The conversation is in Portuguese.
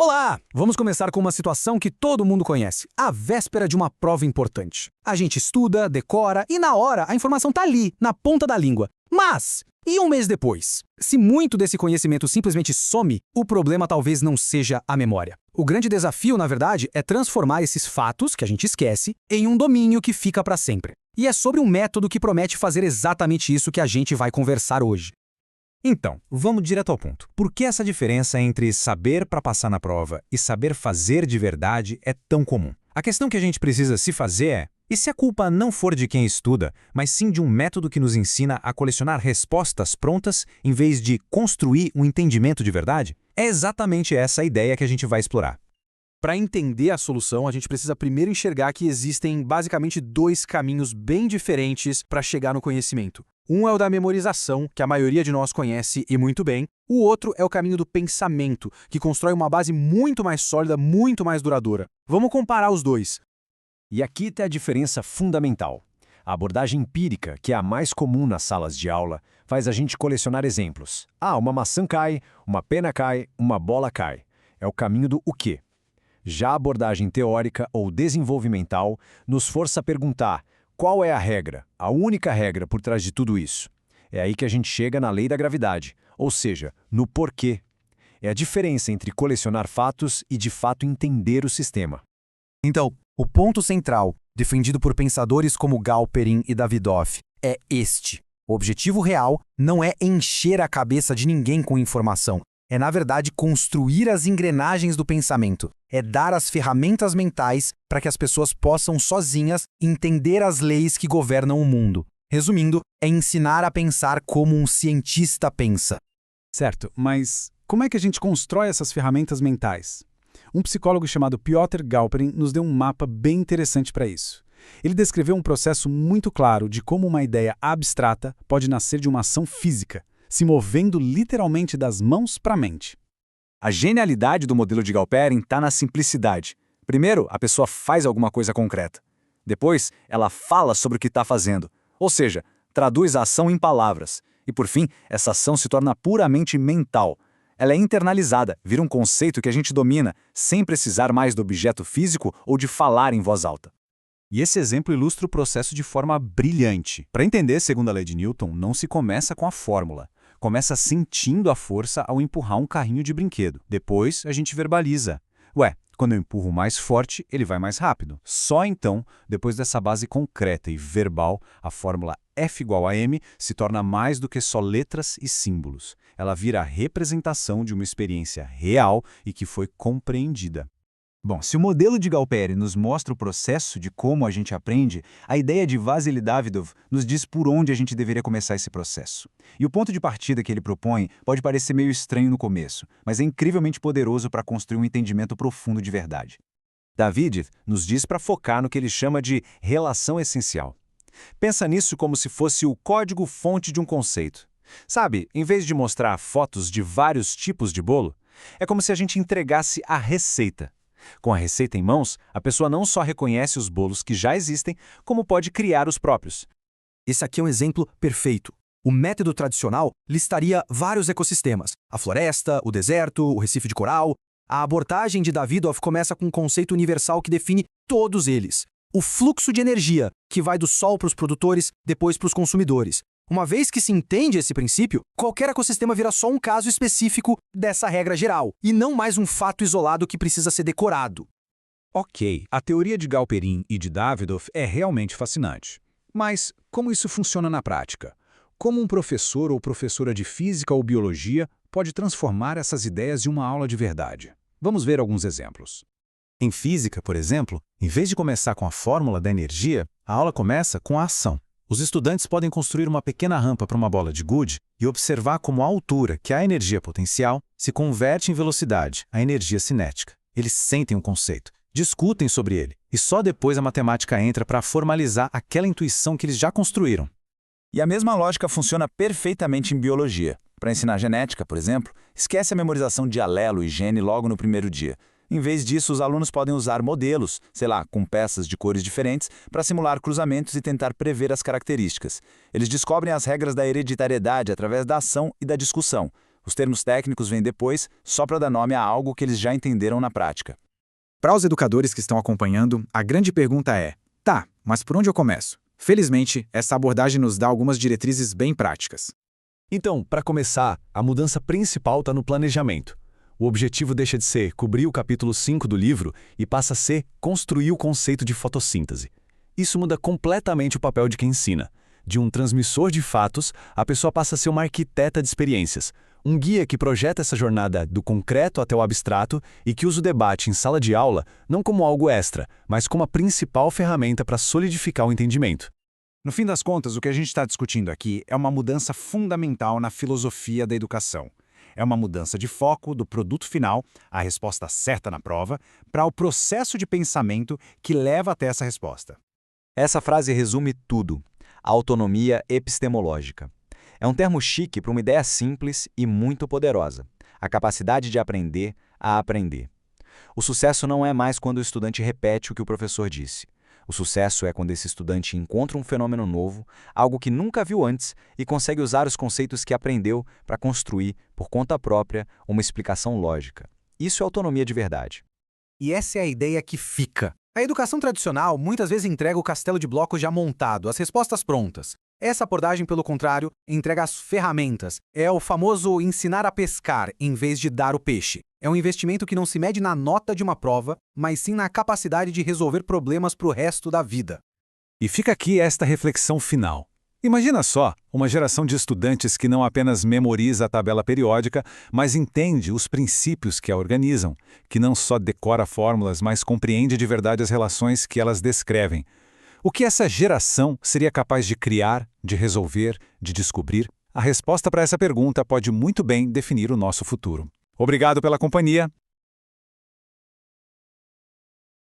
Olá! Vamos começar com uma situação que todo mundo conhece, a véspera de uma prova importante. A gente estuda, decora e na hora a informação tá ali, na ponta da língua. Mas, e um mês depois? Se muito desse conhecimento simplesmente some, o problema talvez não seja a memória. O grande desafio, na verdade, é transformar esses fatos, que a gente esquece, em um domínio que fica para sempre. E é sobre um método que promete fazer exatamente isso que a gente vai conversar hoje. Então, vamos direto ao ponto. Por que essa diferença entre saber para passar na prova e saber fazer de verdade é tão comum? A questão que a gente precisa se fazer é: e se a culpa não for de quem estuda, mas sim de um método que nos ensina a colecionar respostas prontas em vez de construir um entendimento de verdade? É exatamente essa a ideia que a gente vai explorar. Para entender a solução, a gente precisa primeiro enxergar que existem basicamente dois caminhos bem diferentes para chegar no conhecimento. Um é o da memorização, que a maioria de nós conhece e muito bem. O outro é o caminho do pensamento, que constrói uma base muito mais sólida, muito mais duradoura. Vamos comparar os dois. E aqui está a diferença fundamental. A abordagem empírica, que é a mais comum nas salas de aula, faz a gente colecionar exemplos. Uma maçã cai, uma pena cai, uma bola cai. É o caminho do o quê. Já a abordagem teórica ou desenvolvimental nos força a perguntar: qual é a regra, a única regra por trás de tudo isso? É aí que a gente chega na lei da gravidade, ou seja, no porquê. É a diferença entre colecionar fatos e de fato entender o sistema. Então, o ponto central, defendido por pensadores como Galperin e Davidoff, é este. O objetivo real não é encher a cabeça de ninguém com informação. É, na verdade, construir as engrenagens do pensamento. É dar as ferramentas mentais para que as pessoas possam sozinhas entender as leis que governam o mundo. Resumindo, é ensinar a pensar como um cientista pensa. Certo, mas como é que a gente constrói essas ferramentas mentais? Um psicólogo chamado Piotr Galperin nos deu um mapa bem interessante para isso. Ele descreveu um processo muito claro de como uma ideia abstrata pode nascer de uma ação física, se movendo literalmente das mãos para a mente. A genialidade do modelo de Galperin está na simplicidade. Primeiro, a pessoa faz alguma coisa concreta. Depois, ela fala sobre o que está fazendo, ou seja, traduz a ação em palavras. E por fim, essa ação se torna puramente mental. Ela é internalizada, vira um conceito que a gente domina, sem precisar mais do objeto físico ou de falar em voz alta. E esse exemplo ilustra o processo de forma brilhante. Para entender, segundo a lei de Newton, não se começa com a fórmula. Começa sentindo a força ao empurrar um carrinho de brinquedo. Depois, a gente verbaliza. Quando eu empurro mais forte, ele vai mais rápido. Só então, depois dessa base concreta e verbal, a fórmula F igual a M se torna mais do que só letras e símbolos. Ela vira a representação de uma experiência real e que foi compreendida. Bom, se o modelo de Galperin nos mostra o processo de como a gente aprende, a ideia de Vasily Davidov nos diz por onde a gente deveria começar esse processo. E o ponto de partida que ele propõe pode parecer meio estranho no começo, mas é incrivelmente poderoso para construir um entendimento profundo de verdade. Davidov nos diz para focar no que ele chama de relação essencial. Pensa nisso como se fosse o código-fonte de um conceito. Sabe, em vez de mostrar fotos de vários tipos de bolo, é como se a gente entregasse a receita. Com a receita em mãos, a pessoa não só reconhece os bolos que já existem, como pode criar os próprios. Esse aqui é um exemplo perfeito. O método tradicional listaria vários ecossistemas: a floresta, o deserto, o recife de coral. A abordagem de Davidoff começa com um conceito universal que define todos eles: o fluxo de energia, que vai do sol para os produtores, depois para os consumidores. Uma vez que se entende esse princípio, qualquer ecossistema vira só um caso específico dessa regra geral, e não mais um fato isolado que precisa ser decorado. Ok, a teoria de Galperin e de Davidoff é realmente fascinante. Mas como isso funciona na prática? Como um professor ou professora de física ou biologia pode transformar essas ideias em uma aula de verdade? Vamos ver alguns exemplos. Em física, por exemplo, em vez de começar com a fórmula da energia, a aula começa com a ação. Os estudantes podem construir uma pequena rampa para uma bola de gude e observar como a altura, que é a energia potencial, se converte em velocidade, a energia cinética. Eles sentem um conceito, discutem sobre ele, e só depois a matemática entra para formalizar aquela intuição que eles já construíram. E a mesma lógica funciona perfeitamente em biologia. Para ensinar genética, por exemplo, esquece a memorização de alelo e gene logo no primeiro dia. Em vez disso, os alunos podem usar modelos, com peças de cores diferentes, para simular cruzamentos e tentar prever as características. Eles descobrem as regras da hereditariedade através da ação e da discussão. Os termos técnicos vêm depois, só para dar nome a algo que eles já entenderam na prática. Para os educadores que estão acompanhando, a grande pergunta é: tá, mas por onde eu começo? Felizmente, essa abordagem nos dá algumas diretrizes bem práticas. Então, para começar, a mudança principal está no planejamento. O objetivo deixa de ser cobrir o capítulo 5 do livro e passa a ser construir o conceito de fotossíntese. Isso muda completamente o papel de quem ensina. De um transmissor de fatos, a pessoa passa a ser uma arquiteta de experiências, um guia que projeta essa jornada do concreto até o abstrato e que usa o debate em sala de aula não como algo extra, mas como a principal ferramenta para solidificar o entendimento. No fim das contas, o que a gente está discutindo aqui é uma mudança fundamental na filosofia da educação. É uma mudança de foco do produto final, a resposta certa na prova, para o processo de pensamento que leva até essa resposta. Essa frase resume tudo: autonomia epistemológica. É um termo chique para uma ideia simples e muito poderosa: a capacidade de aprender a aprender. O sucesso não é mais quando o estudante repete o que o professor disse. O sucesso é quando esse estudante encontra um fenômeno novo, algo que nunca viu antes, e consegue usar os conceitos que aprendeu para construir, por conta própria, uma explicação lógica. Isso é autonomia de verdade. E essa é a ideia que fica. A educação tradicional muitas vezes entrega o castelo de blocos já montado, as respostas prontas. Essa abordagem, pelo contrário, entrega as ferramentas. É o famoso ensinar a pescar em vez de dar o peixe. É um investimento que não se mede na nota de uma prova, mas sim na capacidade de resolver problemas para o resto da vida. E fica aqui esta reflexão final. Imagina só, uma geração de estudantes que não apenas memoriza a tabela periódica, mas entende os princípios que a organizam, que não só decora fórmulas, mas compreende de verdade as relações que elas descrevem. O que essa geração seria capaz de criar, de resolver, de descobrir? A resposta para essa pergunta pode muito bem definir o nosso futuro. Obrigado pela companhia